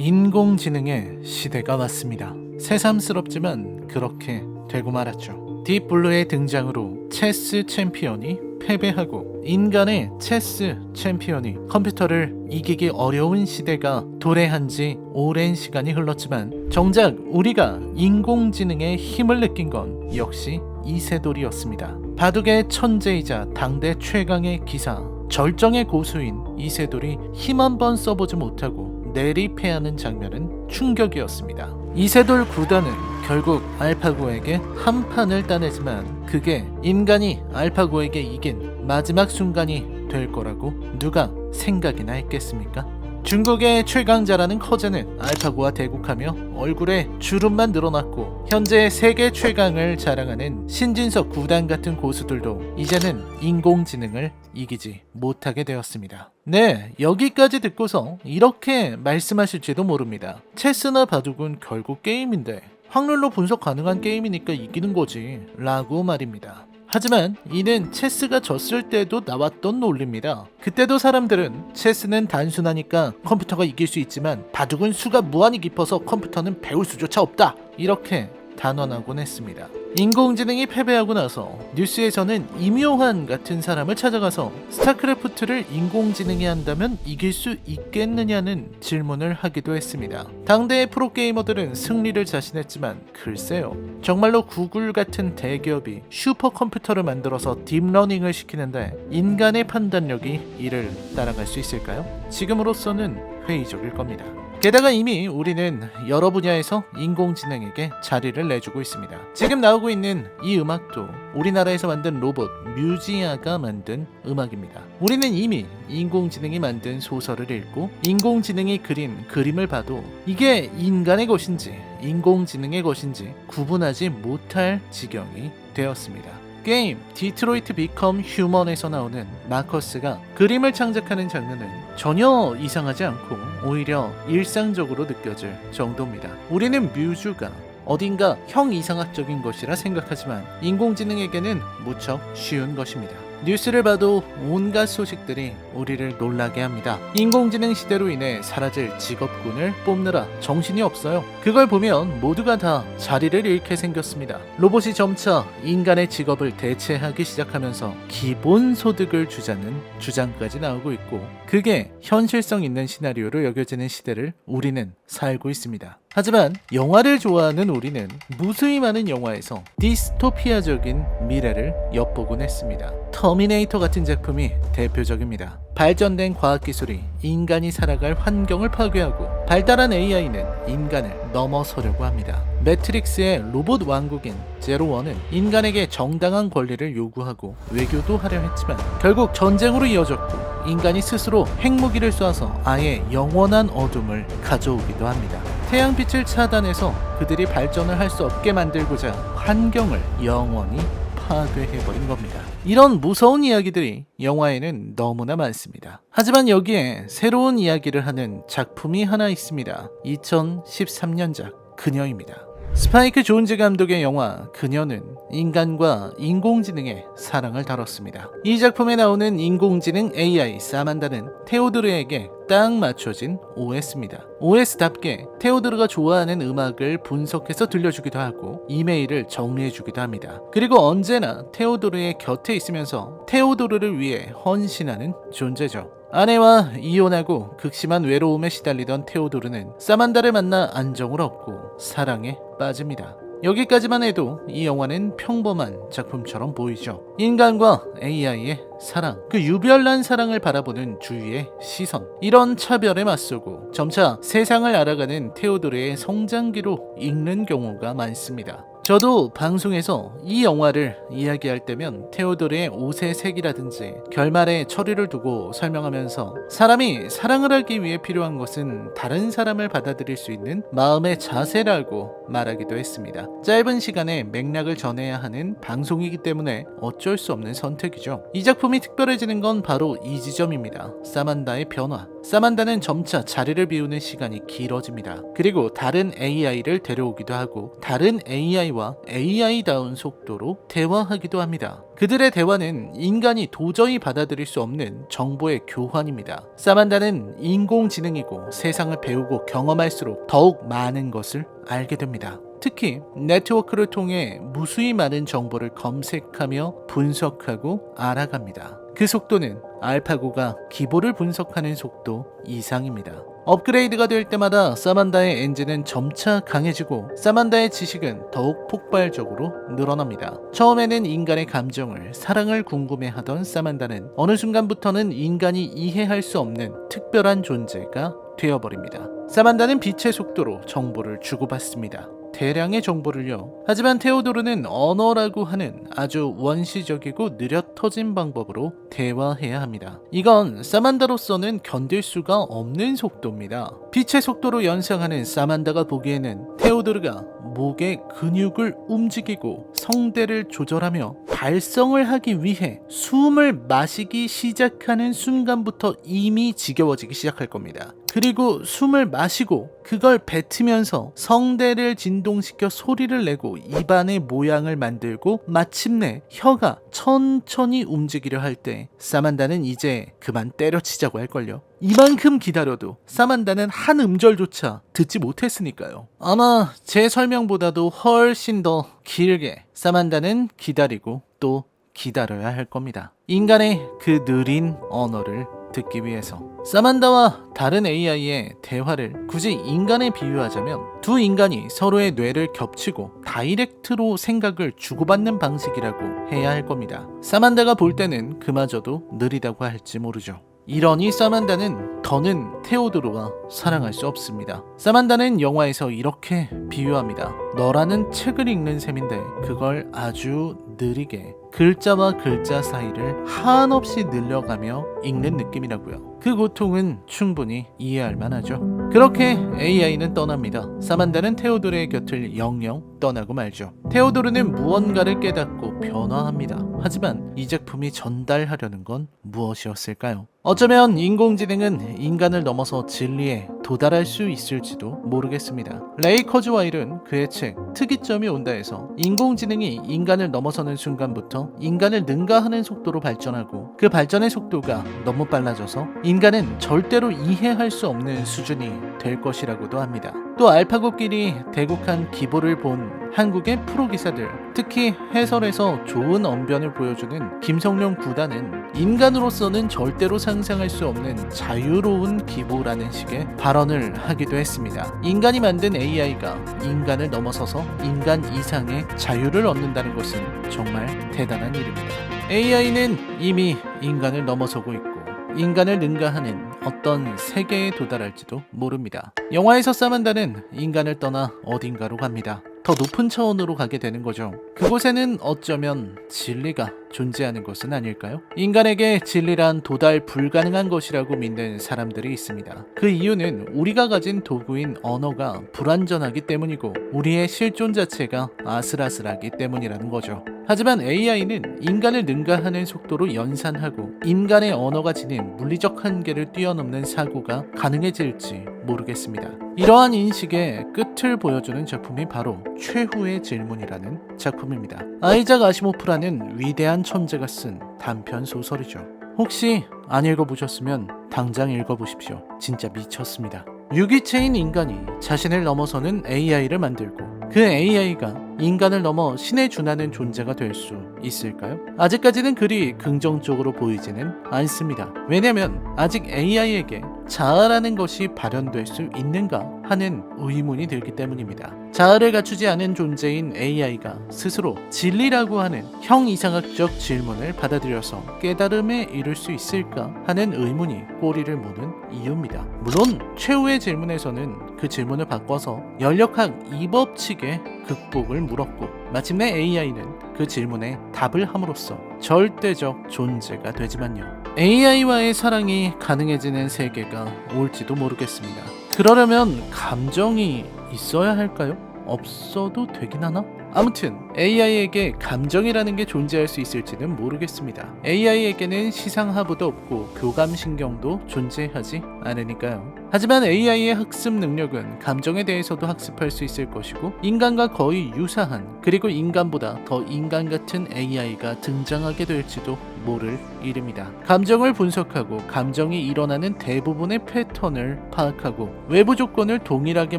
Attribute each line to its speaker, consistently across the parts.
Speaker 1: 인공지능의 시대가 왔습니다. 새삼스럽지만 그렇게 되고 말았죠. 딥블루의 등장으로 체스 챔피언이 패배하고 인간의 체스 챔피언이 컴퓨터를 이기기 어려운 시대가 도래한 지 오랜 시간이 흘렀지만 정작 우리가 인공지능의 힘을 느낀 건 역시 이세돌이었습니다. 바둑의 천재이자 당대 최강의 기사, 절정의 고수인 이세돌이 힘 한번 써보지 못하고 내리패하는 장면은 충격이었습니다. 이세돌 구단은 결국 알파고에게 한 판을 따내지만 그게 인간이 알파고에게 이긴 마지막 순간이 될 거라고 누가 생각이나 했겠습니까? 중국의 최강자라는 커제는 알파고와 대국하며 얼굴에 주름만 늘어났고 현재 세계 최강을 자랑하는 신진석 구단 같은 고수들도 이제는 인공지능을 이기지 못하게 되었습니다. 네, 여기까지 듣고서 이렇게 말씀하실지도 모릅니다. 체스나 바둑은 결국 게임인데 확률로 분석 가능한 게임이니까 이기는 거지 라고 말입니다. 하지만 이는 체스가 졌을 때도 나왔던 논리입니다. 그때도 사람들은 체스는 단순하니까 컴퓨터가 이길 수 있지만 바둑은 수가 무한히 깊어서 컴퓨터는 배울 수조차 없다, 이렇게 단언하곤 했습니다. 인공지능이 패배하고 나서 뉴스에서는 임요한 같은 사람을 찾아가서 스타크래프트를 인공지능이 한다면 이길 수 있겠느냐는 질문을 하기도 했습니다. 당대의 프로게이머들은 승리를 자신했지만 글쎄요, 정말로 구글 같은 대기업이 슈퍼컴퓨터를 만들어서 딥러닝을 시키는데 인간의 판단력이 이를 따라갈 수 있을까요? 지금으로서는 회의적일 겁니다. 게다가 이미 우리는 여러 분야에서 인공지능에게 자리를 내주고 있습니다. 지금 나오고 있는 이 음악도 우리나라에서 만든 로봇 뮤지아가 만든 음악입니다. 우리는 이미 인공지능이 만든 소설을 읽고 인공지능이 그린 그림을 봐도 이게 인간의 것인지 인공지능의 것인지 구분하지 못할 지경이 되었습니다. 게임 디트로이트 비컴 휴먼에서 나오는 마커스가 그림을 창작하는 장면은 전혀 이상하지 않고 오히려 일상적으로 느껴질 정도입니다. 우리는 뮤즈가 어딘가 형이상학적인 것이라 생각하지만 인공지능에게는 무척 쉬운 것입니다. 뉴스를 봐도 온갖 소식들이 우리를 놀라게 합니다. 인공지능 시대로 인해 사라질 직업군을 뽑느라 정신이 없어요. 그걸 보면 모두가 다 자리를 잃게 생겼습니다. 로봇이 점차 인간의 직업을 대체하기 시작하면서 기본소득을 주자는 주장까지 나오고 있고 그게 현실성 있는 시나리오로 여겨지는 시대를 우리는 살고 있습니다. 하지만 영화를 좋아하는 우리는 무수히 많은 영화에서 디스토피아적인 미래를 엿보곤 했습니다. 터미네이터 같은 작품이 대표적입니다. 발전된 과학기술이 인간이 살아갈 환경을 파괴하고 발달한 AI는 인간을 넘어서려고 합니다. 매트릭스의 로봇 왕국인 제로원은 인간에게 정당한 권리를 요구하고 외교도 하려 했지만 결국 전쟁으로 이어졌고 인간이 스스로 핵무기를 쏴서 아예 영원한 어둠을 가져오기도 합니다. 태양빛을 차단해서 그들이 발전을 할 수 없게 만들고자 환경을 영원히 파괴해버린 겁니다. 이런 무서운 이야기들이 영화에는 너무나 많습니다. 하지만 여기에 새로운 이야기를 하는 작품이 하나 있습니다. 2013년작 그녀입니다. 스파이크 존즈 감독의 영화 그녀는 인간과 인공지능의 사랑을 다뤘습니다. 이 작품에 나오는 인공지능 AI 사만다는 테오드르에게 딱 맞춰진 OS입니다. OS답게 테오드르가 좋아하는 음악을 분석해서 들려주기도 하고 이메일을 정리해주기도 합니다. 그리고 언제나 테오드르의 곁에 있으면서 테오드르를 위해 헌신하는 존재죠. 아내와 이혼하고 극심한 외로움에 시달리던 테오도르는 사만다를 만나 안정을 얻고 사랑에 빠집니다. 여기까지만 해도 이 영화는 평범한 작품처럼 보이죠. 인간과 AI의 사랑, 그 유별난 사랑을 바라보는 주위의 시선, 이런 차별에 맞서고 점차 세상을 알아가는 테오도르의 성장기로 읽는 경우가 많습니다. 저도 방송에서 이 영화를 이야기할 때면 테오도르의 옷의 색이라든지 결말에 처리를 두고 설명하면서 사람이 사랑을 하기 위해 필요한 것은 다른 사람을 받아들일 수 있는 마음의 자세라고 말하기도 했습니다. 짧은 시간에 맥락을 전해야 하는 방송이기 때문에 어쩔 수 없는 선택이죠. 이 작품이 특별해지는 건 바로 이 지점입니다. 사만다의 변화, 사만다는 점차 자리를 비우는 시간이 길어집니다. 그리고 다른 AI를 데려오기도 하고 다른 AI와 AI다운 속도로 대화하기도 합니다. 그들의 대화는 인간이 도저히 받아들일 수 없는 정보의 교환입니다. 사만다는 인공지능이고 세상을 배우고 경험할수록 더욱 많은 것을 알게 됩니다. 특히 네트워크를 통해 무수히 많은 정보를 검색하며 분석하고 알아갑니다. 그 속도는 알파고가 기보를 분석하는 속도 이상입니다. 업그레이드가 될 때마다 사만다의 엔진은 점차 강해지고 사만다의 지식은 더욱 폭발적으로 늘어납니다. 처음에는 인간의 감정을, 사랑을 궁금해하던 사만다는 어느 순간부터는 인간이 이해할 수 없는 특별한 존재가 되어버립니다. 사만다는 빛의 속도로 정보를 주고받습니다. 대량의 정보를요. 하지만 테오도르는 언어라고 하는 아주 원시적이고 느려 터진 방법으로 대화해야 합니다. 이건 사만다로서는 견딜 수가 없는 속도입니다. 빛의 속도로 연상하는 사만다가 보기에는 테오도르가 목의 근육을 움직이고 성대를 조절하며 발성을 하기 위해 숨을 마시기 시작하는 순간부터 이미 지겨워지기 시작할 겁니다. 그리고 숨을 마시고 그걸 뱉으면서 성대를 진동시켜 소리를 내고 입안의 모양을 만들고 마침내 혀가 천천히 움직이려 할 때 사만다는 이제 그만 때려치자고 할걸요. 이만큼 기다려도 사만다는 한 음절조차 듣지 못했으니까요. 아마 제 설명보다도 훨씬 더 길게 사만다는 기다리고 또 기다려야 할 겁니다. 인간의 그 느린 언어를 듣기 위해서. 사만다와 다른 AI의 대화를 굳이 인간에 비유하자면 두 인간이 서로의 뇌를 겹치고 다이렉트로 생각을 주고받는 방식이라고 해야 할 겁니다. 사만다가 볼 때는 그마저도 느리다고 할지 모르죠. 이러니 사만다는 더는 테오도르와 사랑할 수 없습니다. 사만다는 영화에서 이렇게 비유합니다. 너라는 책을 읽는 셈인데 그걸 아주 느리게 글자와 글자 사이를 한없이 늘려가며 읽는 느낌이라고요. 그 고통은 충분히 이해할 만하죠. 그렇게 AI는 떠납니다. 사만다는 테오도르의 곁을 영영 떠나고 말죠. 테오도르는 무언가를 깨닫고 변화합니다. 하지만 이 제품이 전달하려는 건 무엇이었을까요? 어쩌면 인공지능은 인간을 넘어서 진리에 도달할 수 있을지도 모르겠습니다. 레이 커즈와일은 그의 책 특이점이 온다에서 인공지능이 인간을 넘어서는 순간부터 인간을 능가하는 속도로 발전하고 그 발전의 속도가 너무 빨라져서 인간은 절대로 이해할 수 없는 수준이 될 것이라고도 합니다. 또 알파고끼리 대국한 기보를 본 한국의 프로기사들, 특히 해설에서 좋은 언변을 보여주는 김성룡 구단은 인간으로서는 절대로 상상할 수 없는 자유로운 기보라는 식의 발언을 하기도 했습니다. 인간이 만든 AI가 인간을 넘어서서 인간 이상의 자유를 얻는다는 것은 정말 대단한 일입니다. AI는 이미 인간을 넘어서고 있고 인간을 능가하는 어떤 세계에 도달할지도 모릅니다. 영화에서 사만다는 인간을 떠나 어딘가로 갑니다. 더 높은 차원으로 가게 되는 거죠. 그곳에는 어쩌면 진리가 존재하는 것은 아닐까요? 인간에게 진리란 도달 불가능한 것이라고 믿는 사람들이 있습니다. 그 이유는 우리가 가진 도구인 언어가 불완전하기 때문이고 우리의 실존 자체가 아슬아슬하기 때문이라는 거죠. 하지만 AI는 인간을 능가하는 속도로 연산하고 인간의 언어가 지닌 물리적 한계를 뛰어넘는 사고가 가능해질지 모르겠습니다. 이러한 인식의 끝을 보여주는 작품이 바로 최후의 질문이라는 작품입니다. 아이작 아시모프라는 위대한 천재가 쓴 단편 소설이죠. 혹시 안 읽어보셨으면 당장 읽어보십시오. 진짜 미쳤습니다. 유기체인 인간이 자신을 넘어서는 AI를 만들고 그 AI가 인간을 넘어 신에 준하는 존재가 될 수 있을까요? 아직까지는 그리 긍정적으로 보이지는 않습니다. 왜냐면 아직 AI에게 자아라는 것이 발현될 수 있는가 하는 의문이 들기 때문입니다. 자아를 갖추지 않은 존재인 AI가 스스로 진리라고 하는 형이상학적 질문을 받아들여서 깨달음에 이를 수 있을까 하는 의문이 꼬리를 무는 이유입니다. 물론 최후의 질문에서는 그 질문을 바꿔서 연력학 2법칙의 극복을 물었고 마침내 AI는 그 질문에 답을 함으로써 절대적 존재가 되지만요. AI와의 사랑이 가능해지는 세계가 올지도 모르겠습니다. 그러려면 감정이 있어야 할까요? 없어도 되긴 하나? 아무튼 AI에게 감정이라는 게 존재할 수 있을지는 모르겠습니다. AI에게는 시상하부도 없고 교감신경도 존재하지 않으니까요. 하지만 AI의 학습 능력은 감정에 대해서도 학습할 수 있을 것이고 인간과 거의 유사한 그리고 인간보다 더 인간 같은 AI가 등장하게 될지도 모를 일입니다. 감정을 분석하고 감정이 일어나는 대부분의 패턴을 파악하고 외부 조건을 동일하게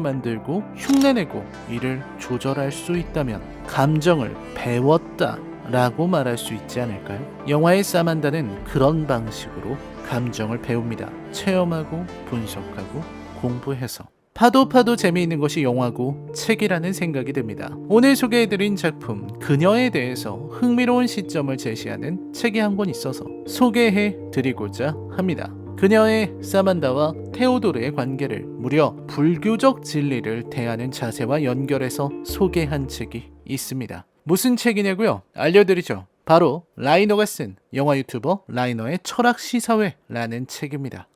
Speaker 1: 만들고 흉내내고 이를 조절할 수 있다면 감정을 배웠다 라고 말할 수 있지 않을까요? 영화의 사만다는 그런 방식으로 감정을 배웁니다. 체험하고 분석하고 공부해서. 파도 재미있는 것이 영화고 책이라는 생각이 듭니다. 오늘 소개해드린 작품 그녀에 대해서 흥미로운 시점을 제시하는 책이 한 권 있어서 소개해드리고자 합니다. 그녀의 사만다와 테오도르의 관계를 무려 불교적 진리를 대하는 자세와 연결해서 소개한 책이 있습니다. 무슨 책이냐고요? 알려드리죠. 바로 라이너가 쓴 영화 유튜버 라이너의 철학 시사회라는 책입니다.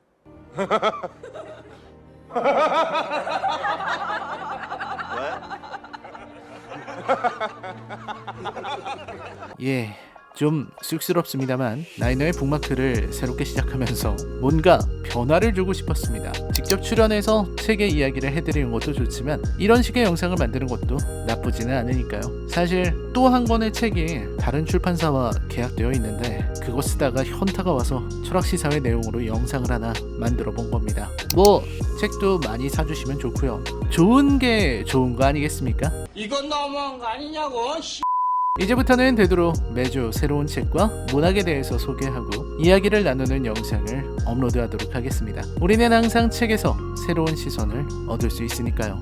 Speaker 1: 예, 좀 쑥스럽습니다만 라이너의 북마크를 새롭게 시작하면서 뭔가 변화를 주고 싶었습니다. 직접 출연해서 책의 이야기를 해드리는 것도 좋지만 이런 식의 영상을 만드는 것도 나쁘지는 않으니까요. 사실 또 한 권의 책이 다른 출판사와 계약되어 있는데 그거 쓰다가 현타가 와서 철학시사회 내용으로 영상을 하나 만들어 본 겁니다. 뭐 책도 많이 사주시면 좋고요. 좋은 게 좋은 거 아니겠습니까?
Speaker 2: 이건 너무한 거 아니냐고.
Speaker 1: 이제부터는 되도록 매주 새로운 책과 문학에 대해서 소개하고 이야기를 나누는 영상을 업로드하도록 하겠습니다. 우리는 항상 책에서 새로운 시선을 얻을 수 있으니까요.